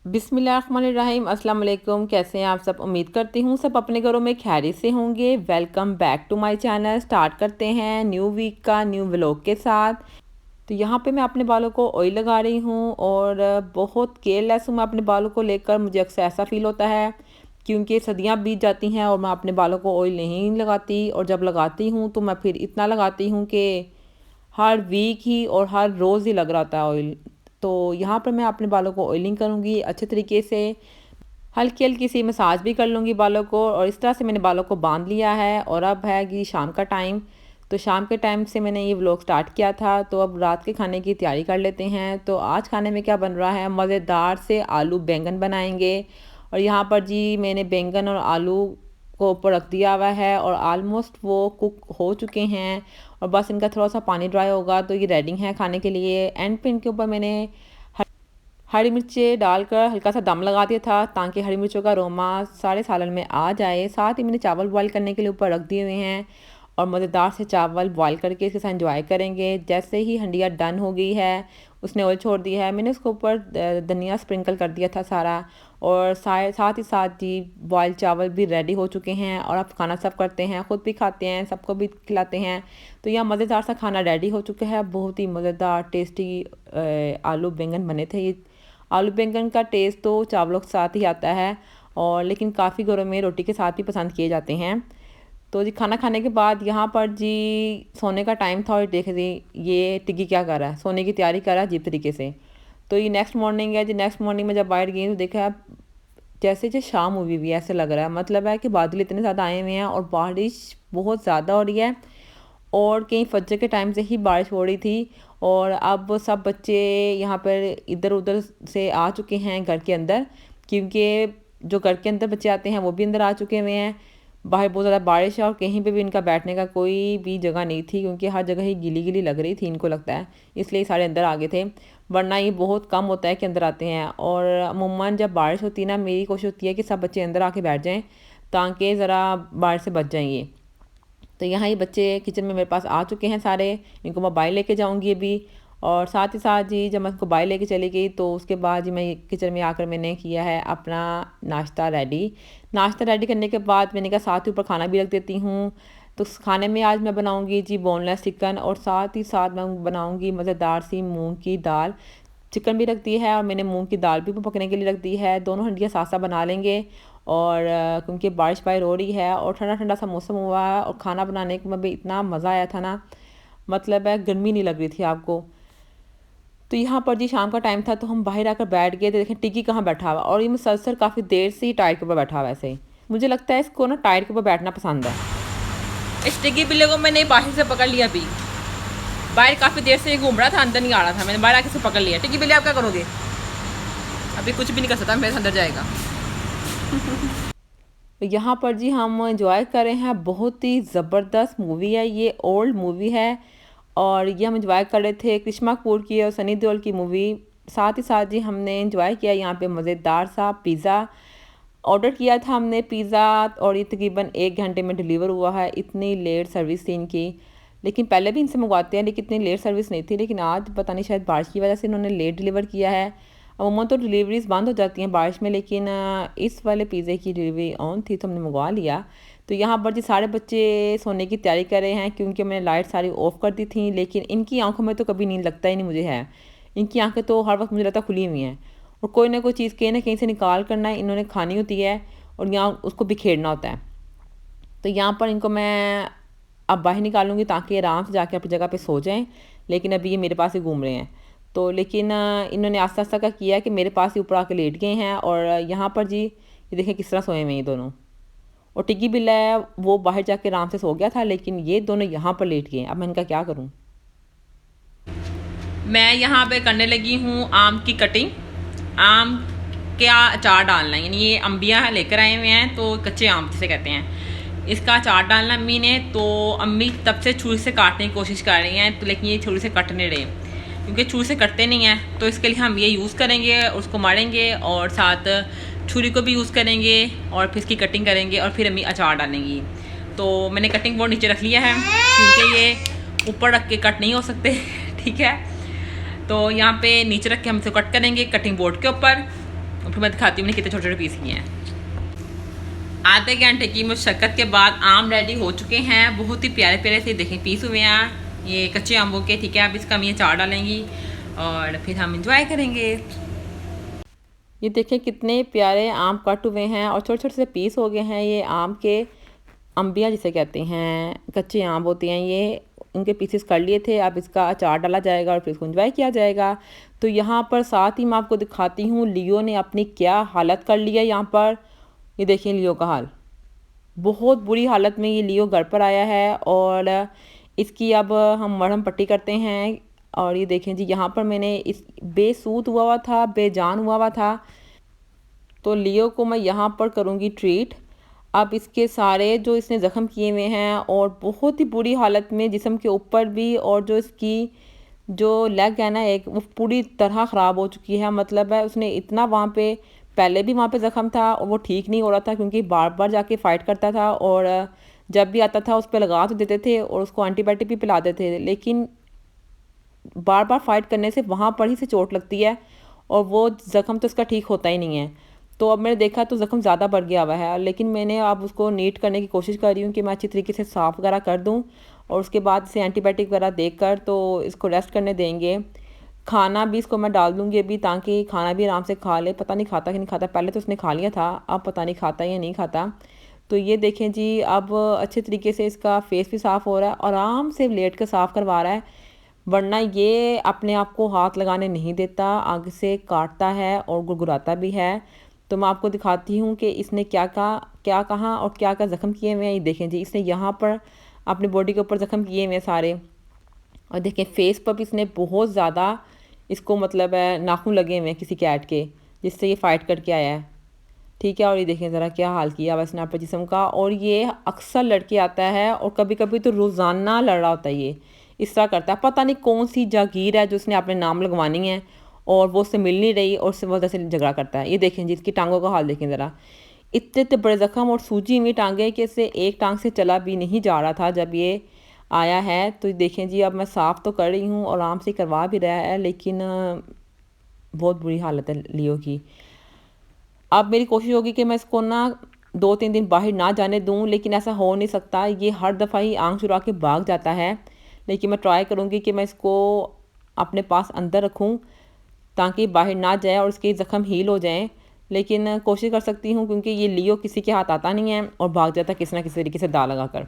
बिस्मिल्लाहिर्रहमानिर्रहीम। अस्सलाम वालेकुम। कैसे हैं आप सब? उम्मीद करती हूँ सब अपने घरों में खैरियत से होंगे। Welcome back to my channel. Start करते हैं न्यू वीक का न्यू व्लॉग के साथ। तो यहाँ पे मैं अपने बालों को ऑयल लगा रही हूँ और बहुत केयरलेस हूँ मैं अपने बालों को लेकर। मुझे अक्सर ऐसा फील होता है क्योंकि सर्दियाँ बीत जाती हैं और मैं अपने बालों को ऑयल नहीं लगाती, और जब लगाती हूँ तो मैं फिर इतना लगाती हूँ कि हर वीक ही और हर रोज़ ही लग रहा था ऑयल। तो यहाँ पर मैं अपने बालों को ऑयलिंग करूँगी अच्छे तरीके से, हल्की हल्की सी मसाज भी कर लूँगी बालों को। और इस तरह से मैंने बालों को बांध लिया है और अब है कि शाम का टाइम। तो शाम के टाइम से मैंने ये व्लॉग स्टार्ट किया था। तो अब रात के खाने की तैयारी कर लेते हैं। तो आज खाने में क्या बन रहा है, मज़ेदार से आलू बैंगन बनाएंगे। और यहाँ पर जी मैंने बैंगन और आलू को ऊपर रख दिया हुआ है और आलमोस्ट वो कुक हो चुके हैं और बस इनका थोड़ा सा पानी ड्राई होगा तो ये रेडी है खाने के लिए। एंड पे इनके ऊपर मैंने हरी मिर्चें डालकर हल्का सा दम लगा दिया था ताकि हरी मिर्चों का अरोमा सारे सालन में आ जाए। साथ ही मैंने चावल बॉईल करने के लिए ऊपर रख दिए हुए हैं और मज़ेदार से चावल बॉईल करके इसके साथ एंजॉय करेंगे। जैसे ही हंडिया डन हो गई है, उसने ऑयल छोड़ दिया है, मैंने उसके ऊपर धनिया स्प्रिंकल कर दिया था सारा। और साथ ही साथ जी बॉयल चावल भी रेडी हो चुके हैं और अब खाना सर्व करते हैं, ख़ुद भी खाते हैं, सबको भी खिलाते हैं। तो यह मज़ेदार सा खाना रेडी हो चुका है। बहुत ही मज़ेदार टेस्टी आलू बैंगन बने थे। ये आलू बैंगन का टेस्ट तो चावलों के साथ ही आता है, और लेकिन काफ़ी घरों में रोटी के साथ भी पसंद किए जाते हैं। तो जी खाना खाने के बाद यहाँ पर जी सोने का टाइम था और देख जी ये टिग्गी क्या कर रहा है, सोने की तैयारी कर रहा है अजीब तरीके से। तो ये नेक्स्ट मॉर्निंग है जी। नेक्स्ट मॉर्निंग में जब बाहर गई तो देखा जैसे जो शाम हुई भी ऐसे लग रहा है, मतलब है कि बादल इतने ज़्यादा आए हुए हैं और बारिश बहुत ज़्यादा हो रही है। और कहीं फजर के टाइम से ही बारिश हो रही थी और अब सब बच्चे यहाँ पर इधर उधर से आ चुके हैं घर के अंदर, क्योंकि जो घर के अंदर बच्चे आते हैं वो भी अंदर आ चुके हुए हैं। बाहर बहुत ज़्यादा बारिश है और कहीं पे भी इनका बैठने का कोई भी जगह नहीं थी, क्योंकि हर जगह ही गीली गीली लग रही थी इनको लगता है, इसलिए सारे अंदर आ गए थे। वरना ये बहुत कम होता है कि अंदर आते हैं। और अमूमन जब बारिश होती है ना, मेरी कोशिश होती है कि सब बच्चे अंदर आके बैठ जाएँ ताकि ज़रा बारिश से बच जाएंगे। तो यहाँ ये बच्चे किचन में मेरे पास आ चुके हैं सारे, इनको मैं बाहर लेके जाऊँगी अभी। और साथ ही साथ जी जब मैं इसको बाहर लेके चली गई तो उसके बाद जी मैं किचन में आकर मैंने किया है अपना नाश्ता रेडी। नाश्ता रेडी करने के बाद मैंने कहा साथ ही ऊपर खाना भी रख देती हूँ। तो उस खाने में आज मैं बनाऊँगी जी बोनलेस चिकन, और साथ ही साथ मैं बनाऊँगी मज़ेदार सी मूँग की दाल। चिकन भी रख दी है और मैंने मूंग की दाल भी पकने के लिए रख दी है। दोनों हंडियाँ साथ साथ बना लेंगे। और क्योंकि बारिश बाहर हो रही है और ठंडा ठंडा सा मौसम हुआ है और खाना बनाने में भी इतना मज़ा आया था ना, मतलब है गर्मी नहीं लग रही थी आपको। तो यहाँ पर जी शाम का टाइम था तो हम बाहर आकर बैठ गए तो देखें टिकी कहाँ बैठा हुआ, और ये मुसलसल काफ़ी देर से ही टायर के ऊपर बैठा हुआ। ऐसे ही मुझे लगता है इसको ना टायर के ऊपर बैठना पसंद है। इस टिकी बिल्ले को मैंने बाहर से पकड़ लिया। अभी बाहर काफ़ी देर से घूम रहा था, अंदर नहीं आ रहा था, मैंने बाहर आके से पकड़ लिया। टिकी बिल्ली आप क्या करोगे? अभी कुछ भी नहीं कर सकता, मेरे अंदर जाएगा। यहाँ पर जी हम इंजॉय कर रहे हैं, बहुत ही ज़बरदस्त मूवी है ये, ओल्ड मूवी है। और ये हम इंजॉय कर रहे थे करिश्मा कपूर की और सनी देओल की मूवी। साथ ही साथ जी हमने इंजॉय किया यहाँ पे मज़ेदार सा पिज़्ज़ा ऑर्डर किया था हमने पिज़्ज़ा, और ये तकरीबन 1 घंटे में डिलीवर हुआ है। इतनी लेट सर्विस थी इनकी, लेकिन पहले भी इनसे मंगवाते हैं लेकिन इतनी लेट सर्विस नहीं थी। लेकिन आज पता नहीं शायद बारिश की वजह से इन्होंने लेट डिलीवर किया है। अमूमन तो डिलीवरीज बंद हो जाती हैं बारिश में, लेकिन इस वाले पिज़्ज़े की डिलीवरी ऑन थी तो हमने मंगवा लिया। तो यहाँ पर जी सारे बच्चे सोने की तैयारी कर रहे हैं क्योंकि मैंने लाइट सारी ऑफ़ कर दी थी, लेकिन इनकी आंखों में तो कभी नींद लगता ही नहीं मुझे है। इनकी आंखें तो हर वक्त मुझे लगता है खुली हुई हैं और कोई ना कोई चीज़ कहीं ना कहीं से निकाल करना इन्होंने खानी होती है और यहाँ उसको बिखेरना होता है। तो यहाँ पर इनको मैं अब बाहर निकालूंगी ताकि आराम से जाके अपनी जगह पे सो जाएं, लेकिन अभी ये मेरे पास ही घूम रहे हैं। तो लेकिन इन्होंने आस्ता आस्ता का किया कि मेरे पास ही ऊपर आके लेट गए हैं। और यहाँ पर जी ये देखें किस तरह सोए हुए हैं ये दोनों। और टिग्गी बिल्ला है वो बाहर जाके आराम से सो गया था, लेकिन ये दोनों यहाँ पर लेट गए। अब मैं इनका क्या करूँ? मैं यहाँ पे करने लगी हूँ आम की कटिंग। आम क्या अचार डालना है, यानी ये अम्बियाँ लेकर आए हुए हैं तो कच्चे आम जिसे कहते हैं, इसका अचार डालना अम्मी ने। तो अम्मी तब से छुरी से काटने की कोशिश कर रही हैं, तो लेकिन ये छुरी से कट नहीं रहे क्योंकि छुरी से कटते नहीं हैं। तो इसके लिए हम ये यूज़ करेंगे, उसको मारेंगे और साथ छुरी को भी यूज़ करेंगे और फिर इसकी कटिंग करेंगे और फिर अम्मी अचार डालेंगी। तो मैंने कटिंग बोर्ड नीचे रख लिया है क्योंकि ये ऊपर रख के कट नहीं हो सकते ठीक है। तो यहाँ पे नीचे रख के हम इसे कट करेंगे कटिंग बोर्ड के ऊपर। और फिर मैं दिखाती हूँ मैंने कितने छोटे छोटे पीस किए हैं। आधे घंटे की मशक्क़त के बाद आम रेडी हो चुके हैं, बहुत ही प्यारे प्यारे से देखें पीस हुए हैं ये कच्चे आमों के। ठीक है, अब इसका हम ये चार डालेंगी और फिर हम इंजॉय करेंगे। ये देखें कितने प्यारे आम कट हुए हैं और छोटे छोटे से पीस हो गए हैं। ये आम के अम्बियाँ जिसे कहते हैं, कच्चे आम होते हैं ये, उनके पीसेस कर लिए थे। अब इसका अचार डाला जाएगा और फिर इसको इंजॉय किया जाएगा। तो यहाँ पर साथ ही मैं आपको दिखाती हूँ लियो ने अपनी क्या हालत कर ली है। यहाँ पर ये देखिए लियो का हाल, बहुत बुरी हालत में ये लियो घर पर आया है और इसकी अब हम मरहम पट्टी करते हैं। और ये देखें जी, यहाँ पर मैंने इस बेसूद हुआ था, बेजान हुआ था, तो लियो को मैं यहाँ पर करूँगी ट्रीट। अब इसके सारे जो इसने ज़ख्म किए हुए हैं और बहुत ही बुरी हालत में जिस्म के ऊपर भी, और जो इसकी जो लेग है ना एक, वो पूरी तरह ख़राब हो चुकी है। मतलब है उसने इतना वहाँ पे पहले भी वहाँ पे ज़ख्म था और वो ठीक नहीं हो रहा था क्योंकि बार बार जाके फ़ाइट करता था और जब भी आता था उस पर लगा तो देते थे और उसको एंटीबायोटिक भी पिला देते थे, लेकिन बार बार फाइट करने से वहाँ पर ही से चोट लगती है और वो ज़ख्म तो इसका ठीक होता ही नहीं है। तो अब मैंने देखा तो ज़ख्म ज़्यादा बढ़ गया हुआ है, लेकिन मैंने अब उसको नीट करने की कोशिश कर रही हूँ कि मैं अच्छी तरीके से साफ़ वगैरह कर दूँ और उसके बाद इसे एंटीबायोटिक वगैरह देकर तो इसको रेस्ट करने देंगे। खाना भी इसको मैं डाल दूँगी अभी, ताकि खाना भी आराम से खा ले। पता नहीं खाता कि नहीं खाता, पहले तो उसने खा लिया था, अब पता नहीं खाता या नहीं खाता। तो ये देखें जी, अब अच्छे तरीके से इसका फेस भी साफ़ हो रहा है और आराम से लेट कर साफ़ करवा रहा है, वरना ये अपने आप को हाथ लगाने नहीं देता, आगे से काटता है और गुरगुराता भी है। तो मैं आपको दिखाती हूँ कि इसने क्या कहा और क्या ज़ख्म किए हुए हैं। ये देखें जी, इसने यहाँ पर अपनी बॉडी के ऊपर ज़ख्म किए हुए हैं सारे, और देखें फेस पर भी इसने बहुत ज़्यादा इसको मतलब है नाखून लगे हुए हैं किसी कैट के, जिससे ये फ़ाइट करके आया है। ठीक है, और ये देखें ज़रा क्या हाल किया वैसे अपने जिस्म का। और ये अक्सर लड़के आता है और कभी कभी तो रोज़ाना लड़ रहा होता है, ये इस तरह करता है। पता नहीं कौन सी जागीर है जो उसने अपने नाम लगवानी है और वो उससे मिल नहीं रही और उससे वजह से झगड़ा करता है। ये देखें जी, इसकी टांगों का हाल देखें ज़रा, इतने इतने बड़े ज़ख्म और सूजी हुई टांगें कि इससे एक टांग से चला भी नहीं जा रहा था जब ये आया है। तो देखें जी, अब मैं साफ़ तो कर रही हूँ और आराम से करवा भी रहा है, लेकिन बहुत बुरी हालत है लियो की। अब मेरी कोशिश होगी कि मैं इसको ना 2-3 दिन बाहर ना जाने दूँ, लेकिन ऐसा हो नहीं सकता, ये हर दफ़ा ही आंख चुरा के भाग जाता है। लेकिन मैं ट्राई करूँगी कि मैं इसको अपने पास अंदर रखूँ ताकि बाहर ना जाए और उसके ज़ख्म हील हो जाएँ। लेकिन कोशिश कर सकती हूँ क्योंकि ये लियो किसी के हाथ आता नहीं है और भाग जाता है किसी न किसी तरीके से दाव लगाकर।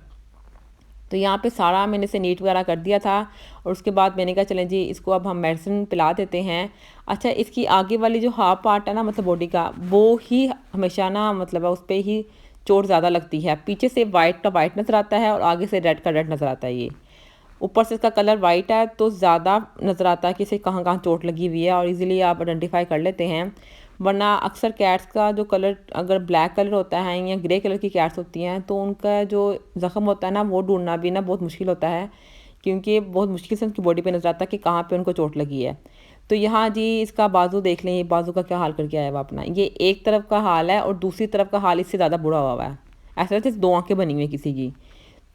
तो यहाँ पे सारा मैंने इसे नीट वगैरह कर दिया था और उसके बाद मैंने कहा चलें जी, इसको अब हम मेडिसिन पिला देते हैं। अच्छा, इसकी आगे वाली जो हाफ पार्ट है ना, मतलब बॉडी का, वो ही हमेशा ना मतलब है उस पर ही चोट ज़्यादा लगती है। पीछे से वाइट का वाइट नज़र आता है और आगे से रेड का रेड नज़र आता है। ये ऊपर से इसका कलर वाइट है तो ज़्यादा नज़र आता है कि इसे कहाँ कहाँ चोट लगी हुई है और इजीली आप आइडेंटिफाई कर लेते हैं। वरना अक्सर कैट्स का जो कलर अगर ब्लैक कलर होता है या ग्रे कलर की कैट्स होती हैं तो उनका जो ज़ख़म होता है ना, वो ढूंढना भी ना बहुत मुश्किल होता है, क्योंकि बहुत मुश्किल से उनकी बॉडी पे नज़र आता है कि कहाँ पे उनको चोट लगी है। तो यहाँ जी इसका बाजू देख लें, ये बाजू का क्या हाल करके आया हुआ अपना। ये एक तरफ का हाल है और दूसरी तरफ का हाल इससे ज़्यादा बुरा हुआ है, ऐसा लगता है दो आँखें बनी हुई हैं किसी की।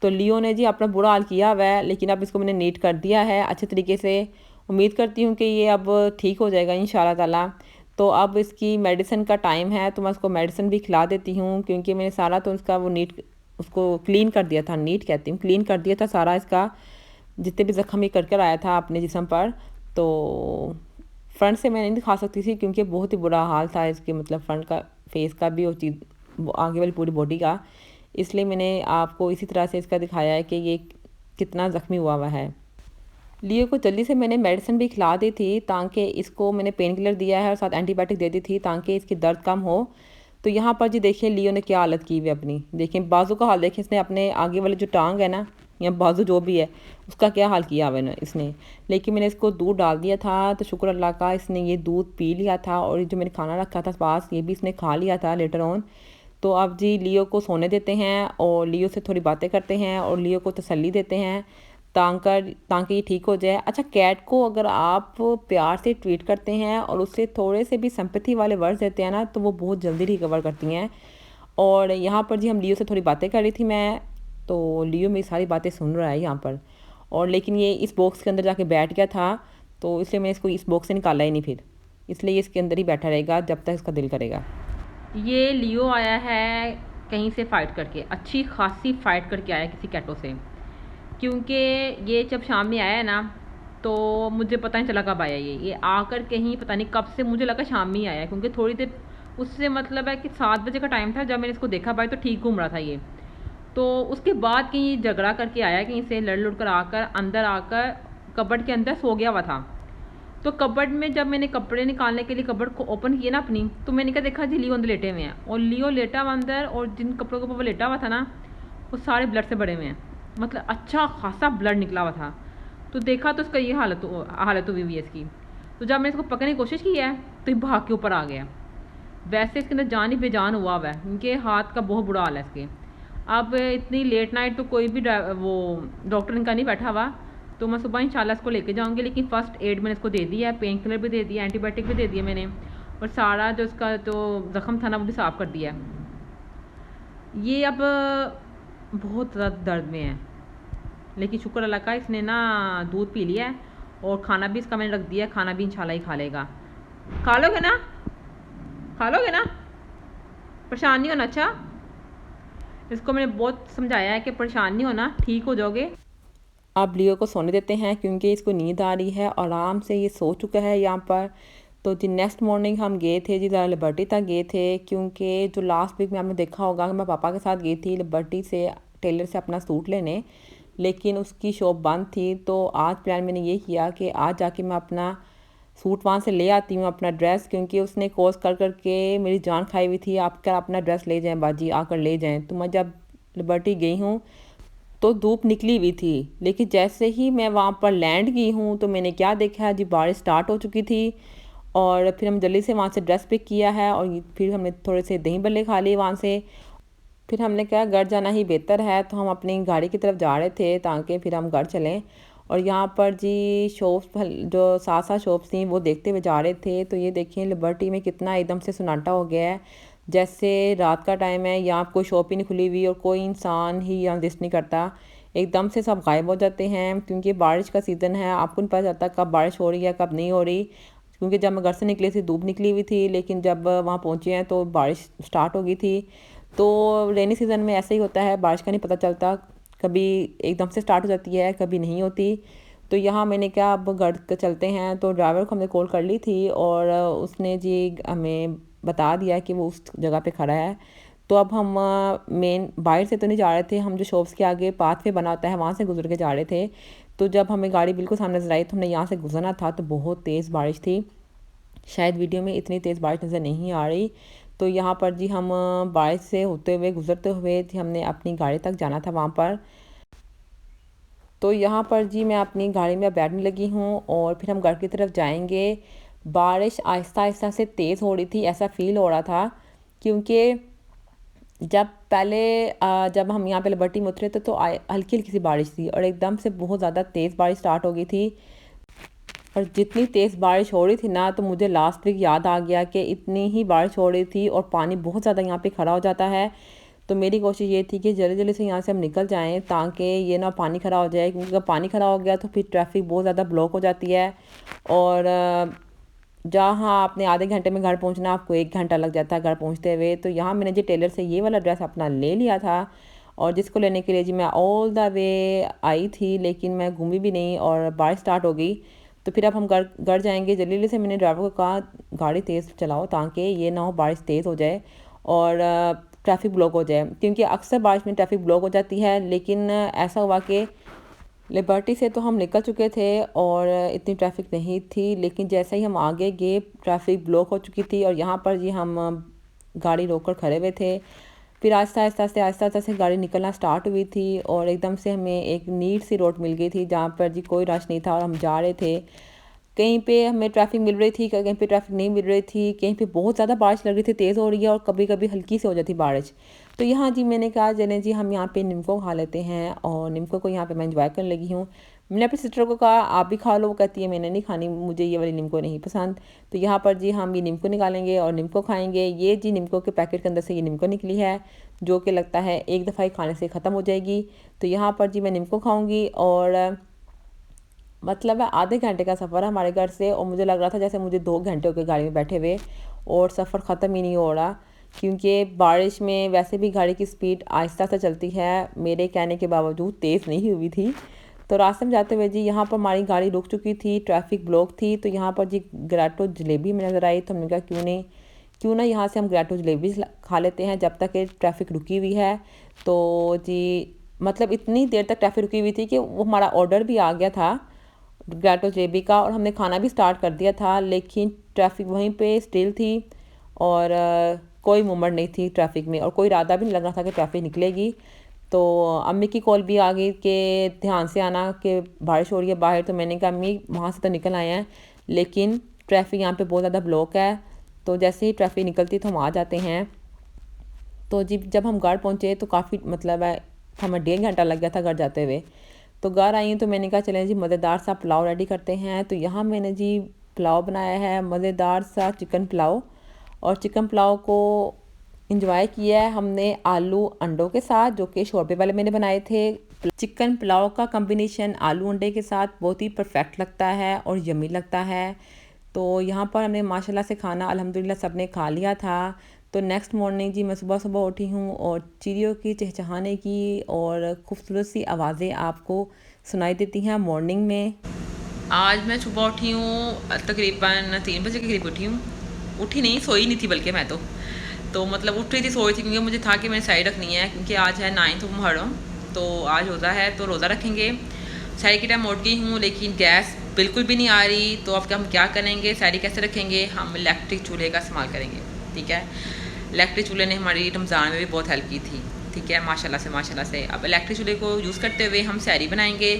तो लियो ने जी अपना बुरा हाल किया हुआ है, लेकिन अब इसको मैंने नीट कर दिया है अच्छे तरीके से। उम्मीद करती हूँ कि ये अब ठीक हो जाएगा इंशाल्लाह ताला। तो अब इसकी मेडिसिन का टाइम है, तो मैं उसको मेडिसिन भी खिला देती हूँ, क्योंकि मैंने सारा तो उसका वो नीट उसको क्लीन कर दिया था, नीट कहती हूँ, क्लीन कर दिया था सारा इसका, जितने भी ज़ख्म ये कर आया था अपने जिस्म पर। तो फ्रंट से मैं नहीं दिखा सकती थी क्योंकि बहुत ही बुरा हाल था इसके, मतलब फ्रंट का फेस का भी और चीज़ आगे वाली पूरी बॉडी का, इसलिए मैंने आपको इसी तरह से इसका दिखाया है कि ये कितना ज़ख्मी हुआ है। लियो को जल्दी से मैंने मेडिसिन भी खिला दी थी, ताकि इसको मैंने पेन किलर दिया है और साथ एंटीबायोटिक दे दी थी ताकि इसकी दर्द कम हो। तो यहाँ पर जी देखिए लियो ने क्या हालत की हुई अपनी, देखिए बाजू का हाल देखिए, इसने अपने आगे वाले जो टांग है ना या बाजू जो भी है उसका क्या हाल किया हुआ है इसने। लेकिन मैंने इसको दूध डाल दिया था तो शुक्र अल्लाह का, इसने ये दूध पी लिया था और ये जो मैंने खाना रखा था पास ये भी इसने खा लिया था लेटर ऑन। तो अब जी लियो को सोने देते हैं और लियो से थोड़ी बातें करते हैं और लियो को तसल्ली देते हैं ताकि ये ठीक हो जाए। अच्छा, कैट को अगर आप प्यार से ट्रीट करते हैं और उससे थोड़े से भी सिंपैथी वाले वर्ड्स देते हैं ना, तो वो बहुत जल्दी रिकवर करती हैं। और यहाँ पर जी हम लियो से थोड़ी बातें कर रही थी मैं, तो लियो मेरी सारी बातें सुन रहा है यहाँ पर, और लेकिन ये इस बॉक्स के अंदर जाके बैठ गया था, तो इसलिए मैंने इसको इस बॉक्स से निकाला ही नहीं फिर। इसलिए ये इसके अंदर ही बैठा रहेगा जब तक इसका दिल करेगा। ये लियो आया है कहीं से फ़ाइट करके, अच्छी खासी फ़ाइट करके आया किसी कैटो से, क्योंकि ये जब शाम में आया है ना तो मुझे पता नहीं चला कब आया। ये आकर कहीं पता नहीं कब से, मुझे लगा शाम में ही आया, क्योंकि थोड़ी देर उससे मतलब है कि 7 बजे का टाइम था जब मैंने इसको देखा भाई, तो ठीक घूम रहा था ये। तो उसके बाद कहीं झगड़ा करके आया, कहीं से लड़ लुड़ कर आकर अंदर आकर कबर्ड के अंदर सो गया हुआ था। तो कबर्ड में जब मैंने कपड़े निकालने के लिए कबर्ड को ओपन किया ना अपनी, तो मैंने क्या देखा जी लियो अंदर लेटे हुए हैं, और लियो लेटा हुआ अंदर, और जिन कपड़ों के ऊपर वो लेटा हुआ था ना वो सारे ब्लड से भरे हुए हैं, मतलब अच्छा खासा ब्लड निकला हुआ था। तो देखा तो इसका ये हालत हुई हुई है इसकी। तो जब मैंने इसको पकड़ने की कोशिश की है तो ये भाग के ऊपर आ गया। वैसे इसके अंदर जान ही बेजान हुआ है, इनके हाथ का बहुत बुरा हाल है इसके। अब इतनी लेट नाइट तो कोई भी वो डॉक्टर इनका नहीं बैठा हुआ, तो मैं सुबह इंशाल्लाह इसको लेके जाऊंगी। लेकिन फ़र्स्ट एड मैंने इसको दे दिया है, पेन किलर भी दे दिया, एंटीबायोटिक भी दे दिया मैंने, और सारा जो इसका जो ज़ख़म था ना वो भी साफ़ कर दिया है। ये अब बहुत ज़्यादा दर्द में है, लेकिन शुक्र अल्लाह का इसने ना दूध पी लिया है, और खाना भी इसका मैंने रख दिया है, खाना भी इंशाल्लाह ही खा लेगा। खा लोगे ना, खा लोगे ना, परेशान नहीं होना। अच्छा, इसको मैंने बहुत समझाया है कि परेशान नहीं होना, ठीक हो जाओगे। अब लियो को सोने देते हैं क्योंकि इसको नींद आ रही है, आराम से ये सो चुका है यहाँ पर। तो जी नेक्स्ट मॉर्निंग हम गए थे जी ज़रा लिबर्टी तक गए थे, क्योंकि जो लास्ट वीक में आपने देखा होगा कि मैं पापा के साथ गई थी लिबर्टी से टेलर से अपना सूट लेने, लेकिन उसकी शॉप बंद थी। तो आज प्लान मैंने ये किया कि आज जाके मैं अपना सूट वहाँ से ले आती हूँ, अपना ड्रेस, क्योंकि उसने कोर्स कर कर के मेरी जान खाई हुई थी, आप क्या अपना ड्रेस ले जाएं बाजी, आकर ले जाएं। तो मैं जब लिबर्टी गई हूँ तो धूप निकली हुई थी, लेकिन जैसे ही मैं वहाँ पर लैंड की हूँ तो मैंने क्या देखा जी, बारिश स्टार्ट हो चुकी थी। और फिर हम जल्दी से वहाँ से ड्रेस पिक किया है, और फिर हमने थोड़े से दही बल्ले खा लिए वहाँ से। फिर हमने कहा घर जाना ही बेहतर है, तो हम अपनी गाड़ी की तरफ जा रहे थे ताकि फिर हम घर चलें। और यहाँ पर जी शॉप्स जो साथ साथ शॉप्स थी वो देखते हुए जा रहे थे। तो ये देखिए लिबर्टी में कितना एकदम से सन्नाटा हो गया है, जैसे रात का टाइम है, यहाँ कोई शॉप ही नहीं खुली हुई और कोई इंसान ही यहाँ विजिट नहीं करता। एकदम से सब गायब हो जाते हैं, क्योंकि बारिश का सीज़न है, आपको नहीं पता चलता कब बारिश हो रही है कब नहीं हो रही। क्योंकि जब मैं घर से निकली थी धूप निकली हुई थी, लेकिन जब वहाँ पहुँचे हैं तो बारिश स्टार्ट हो गई थी। तो रेनी सीज़न में ऐसा ही होता है, बारिश का नहीं पता चलता, कभी एकदम से स्टार्ट हो जाती है कभी नहीं होती। तो यहाँ मैंने क्या अब घर चलते हैं, तो ड्राइवर को हमने कॉल कर ली थी और उसने जी हमें बता दिया कि वो उस जगह पे खड़ा है। तो अब हम मेन बाहर से तो नहीं जा रहे थे, हम जो शॉप्स के आगे पाथ वे बना होता है वहाँ से गुजर के जा रहे थे। तो जब हमें गाड़ी बिल्कुल सामने नजर आई तो हमने यहाँ से गुजरना था, तो बहुत तेज़ बारिश थी, शायद वीडियो में इतनी तेज़ बारिश नज़र नहीं आ रही। तो यहाँ पर जी हम बारिश से होते हुए गुजरते हुए हमने अपनी गाड़ी तक जाना था वहाँ पर। तो यहाँ पर जी मैं अपनी गाड़ी में बैठने लगी हूँ और फिर हम घर की तरफ जाएंगे। बारिश आहिस्ता आहिस्ता से तेज़ हो रही थी, ऐसा फील हो रहा था, क्योंकि जब पहले जब हम यहाँ पे लिबर्टी में उतरे थे तो हल्की हल्की सी बारिश थी, और एकदम से बहुत ज़्यादा तेज़ बारिश स्टार्ट हो गई थी। और जितनी तेज़ बारिश हो रही थी ना, तो मुझे लास्ट वीक याद आ गया कि इतनी ही बारिश हो रही थी और पानी बहुत ज़्यादा यहाँ पे खड़ा हो जाता है। तो मेरी कोशिश ये थी कि जल्दी जल्दी से यहाँ से हम निकल जाएं ताकि ये ना पानी खड़ा हो जाए, क्योंकि अगर पानी खड़ा हो गया तो फिर ट्रैफिक बहुत ज़्यादा ब्लॉक हो जाती है। और जहाँ आपने आधे घंटे में घर पहुँचना, आपको 1 घंटा लग जाता है घर पहुँचते हुए। तो यहाँ मैंने जी टेलर से ये वाला ड्रेस अपना ले लिया था, और जिसको लेने के लिए जी मैं ऑल द वे आई थी, लेकिन मैं घूमी भी नहीं और बारिश स्टार्ट हो गई। तो फिर अब हम घर घर जाएंगे। जल्दी से मैंने ड्राइवर को कहा गाड़ी तेज़ चलाओ ताकि ये ना हो बारिश तेज़ हो जाए और ट्रैफिक ब्लॉक हो जाए, क्योंकि अक्सर बारिश में ट्रैफिक ब्लॉक हो जाती है। लेकिन ऐसा हुआ कि लिबर्टी से तो हम निकल चुके थे और इतनी ट्रैफिक नहीं थी, लेकिन जैसे ही हम आगे गए ट्रैफिक ब्लॉक हो चुकी थी, और यहाँ पर जी हम गाड़ी रोक कर खड़े हुए थे। फिर आहिस्ता आहिस्ता से गाड़ी निकलना स्टार्ट हुई थी, और एकदम से हमें एक नीट सी रोड मिल गई थी जहाँ पर जी कोई रश नहीं था और हम जा रहे थे। कहीं पे हमें ट्रैफिक मिल रही थी, कहीं पे ट्रैफिक नहीं मिल रही थी, कहीं पे बहुत ज़्यादा बारिश लग रही थी, तेज़ हो रही है, और कभी कभी हल्की से हो जाती बारिश। तो यहाँ जी मैंने कहा चलें जी हम यहाँ पे निम्को खा लेते हैं, और निम्को को यहाँ पे मैं इंजॉय करने लगी हूँ। मैंने अपनी सिस्टर को कहा आप भी खा लो, वो कहती है मैंने नहीं खानी, मुझे ये वाली निम्को नहीं पसंद। तो यहाँ पर जी हम ये निम्को निकालेंगे और निम्को खाएंगे। ये जी निम्को के पैकेट के अंदर से ये निम्को निकली है, जो कि लगता है एक दफ़ा ही खाने से ख़त्म हो जाएगी। तो यहाँ पर जी मैं निम्को खाऊँगी, और मतलब है आधे घंटे का सफ़र है हमारे घर से, और मुझे लग रहा था जैसे मुझे 2 घंटे हो गए गाड़ी में बैठे हुए, और सफ़र ख़त्म ही नहीं हो रहा। क्योंकि बारिश में वैसे भी गाड़ी की स्पीड आहिस्ता से चलती है, मेरे कहने के बावजूद तेज़ नहीं हुई थी। तो रास्ते में जाते हुए जी यहाँ पर हमारी गाड़ी रुक चुकी थी, ट्रैफिक ब्लॉक थी। तो यहाँ पर जी ग्रेटो जलेबी में नज़र आई, तो हमने कहा क्यों ना यहाँ से हम ग्रेटो जलेबी खा लेते हैं जब तक कि ट्रैफिक रुकी हुई है। तो जी मतलब इतनी देर तक ट्रैफिक रुकी हुई थी कि वो हमारा ऑर्डर भी आ गया था ग्रेटो जलेबी का, और हमने खाना भी स्टार्ट कर दिया था, लेकिन ट्रैफिक वहीं पे स्टिल थी, और कोई मूवमेंट नहीं थी ट्रैफिक में, और कोई इरादा भी नहीं लग रहा था कि ट्रैफिक निकलेगी। तो अम्मी की कॉल भी आ गई कि ध्यान से आना कि बारिश हो रही है बाहर। तो मैंने कहा अम्मी वहाँ से तो निकल आए हैं, लेकिन ट्रैफिक यहाँ पे बहुत ज़्यादा ब्लॉक है। तो जैसे ही ट्रैफिक निकलती तो हम आ जाते हैं। तो जी जब हम घर पहुँचे तो काफ़ी मतलब है हमें 1.5 घंटा लग गया था घर जाते हुए। तो घर आई तो मैंने कहा चलें जी मज़ेदार सा पुलाव रेडी करते हैं। तो यहाँ मैंने जी पुलाव बनाया है, मज़ेदार सा चिकन पुलाव, और चिकन पुलाव को इंजॉय किया है हमने आलू अंडों के साथ, जो कि शोरबे वाले मैंने बनाए थे। चिकन पुलाव का कॉम्बिनेशन आलू अंडे के साथ बहुत ही परफेक्ट लगता है और यम्मी लगता है। तो यहाँ पर हमने माशाल्लाह से खाना अल्हम्दुलिल्लाह सब ने खा लिया था। तो नेक्स्ट मॉर्निंग जी मैं सुबह सुबह उठी हूँ, और चिड़ियों की चहचहाने की और खूबसूरत सी आवाज़ें आपको सुनाई देती हैं मॉर्निंग में। आज मैं सुबह उठी हूँ तकरीबन 3 बजे के करीब उठी हूँ। उठी नहीं, सोई नहीं थी बल्कि मैं तो मतलब उठ रही थी, सोई थी, क्योंकि मुझे था कि मैंने साइड रखनी है, क्योंकि आज है 9 मुहर्रम। तो आज रोज़ा है, तो रोज़ा रखेंगे। सारी के टाइम उठ गई हूँ, लेकिन गैस बिल्कुल भी नहीं आ रही। तो अब हम क्या करेंगे, सारी कैसे रखेंगे, हम इलेक्ट्रिक चूल्हे का इस्तेमाल करेंगे। ठीक है, इलेक्ट्रिक चूल्हे ने हमारी रमज़ान में भी बहुत हेल्प की थी। ठीक है, माशाल्लाह से। अब इलेक्ट्रिक चूल्हे को यूज़ करते हुए हम सैरी बनाएंगे,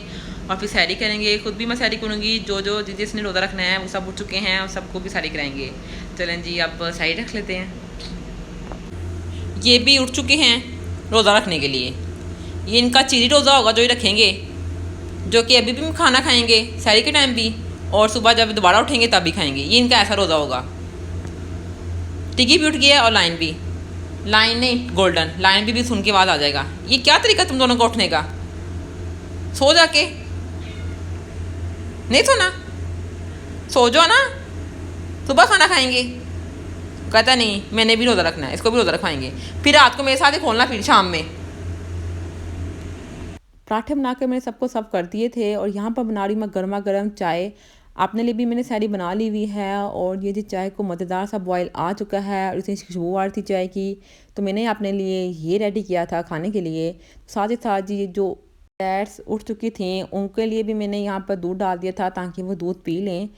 और फिर सैरी करेंगे। खुद भी मैं सैरी करूँगी, जो जिसने रोज़ा रखना है वो सब उठ चुके हैं, और सबको भी सैरी कराएंगे। चलें जी अब सैरी रख लेते हैं। ये भी उठ चुके हैं रोज़ा रखने के लिए। ये इनका चीरी रोज़ा होगा जो ये रखेंगे, जो कि अभी भी खाना खाएंगे सैरी के टाइम भी, और सुबह जब दोबारा उठेंगे तब भी खाएंगे। ये इनका ऐसा रोज़ा होगा। टिकी भी उठ गया और लाइन भी, लाइन नहीं गोल्डन लाइन भी सुन के बाद आ जाएगा। ये क्या तरीका तुम दोनों का उठने का, सो जाके नहीं सोना, सो जाओ ना, सुबह खाना खाएंगे। कहता नहीं मैंने भी रोज़ा रखना है, इसको भी रोज़ा रखवाएंगे, फिर रात को मेरे साथ ही खोलना, फिर शाम में। पराठे बना कर मैंने सबको सर्व कर दिए थे, और यहाँ पर बना रही मैं गर्मा गर्म चाय। अपने लिए भी मैंने सारी बना ली हुई है, और ये जी चाय को मज़ेदार सा बॉयल आ चुका है, और इसमें खुशबू आ रही थी चाय की। तो मैंने अपने लिए ये रेडी किया था खाने के लिए। साथ ही साथ जी जो कैट्स उठ चुकी थी उनके लिए भी मैंने यहाँ पर दूध डाल दिया था, ताकि वो दूध पी लें।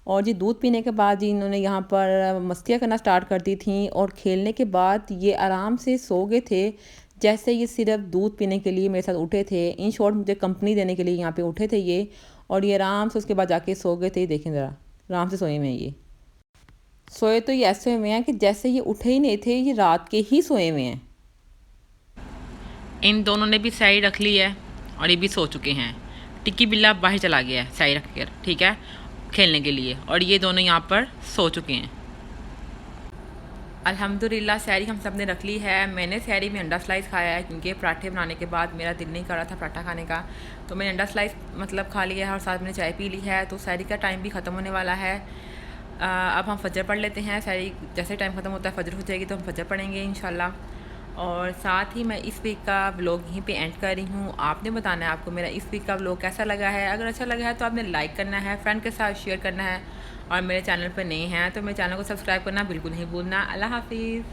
और जी दूध पीने के बाद जी इन्होंने यहाँ पर मस्तियाँ करना स्टार्ट कर दी थी, और खेलने के बाद ये आराम से सो गए थे, जैसे ये सिर्फ दूध पीने के लिए मेरे साथ उठे थे। इन शॉर्ट मुझे कंपनी देने के लिए यहाँ पे उठे थे ये, और ये आराम से उसके बाद जाके सो गए थे। देखें ज़रा, आराम से सोए हुए हैं ये। सोए तो ये ऐसे हुए हैं कि जैसे ये उठे ही नहीं थे, ये रात के ही सोए हुए हैं। इन दोनों ने भी सही रख ली है, और ये भी सो चुके हैं। टिक्की बिल्ला बाहर चला गया है सही रख कर, ठीक है, खेलने के लिए, और ये दोनों यहाँ पर सो चुके हैं। अल्हम्दुलिल्लाह सैरी हम सब ने रख ली है। मैंने सैरी में अंडा स्लाइस खाया है, क्योंकि पराठे बनाने के बाद मेरा दिल नहीं कर रहा था पराठा खाने का। तो मैंने अंडा स्लाइस मतलब खा लिया है, और साथ में चाय पी ली है। तो सैरी का टाइम भी ख़त्म होने वाला है। अब हम फजर पढ़ लेते हैं। सैरी जैसे टाइम ख़त्म होता है फजर हो जाएगी, तो हम फजर पढ़ेंगे इंशाल्लाह। और साथ ही मैं इस वीक का व्लॉग यहीं पे एंड कर रही हूँ। आपने बताना है आपको मेरा इस वीक का व्लॉग कैसा लगा है। अगर अच्छा लगा है तो आपने लाइक करना है, फ्रेंड के साथ शेयर करना है, और मेरे चैनल पर नए हैं तो मेरे चैनल को सब्सक्राइब करना बिल्कुल नहीं भूलना। अल्लाह हाफिज़।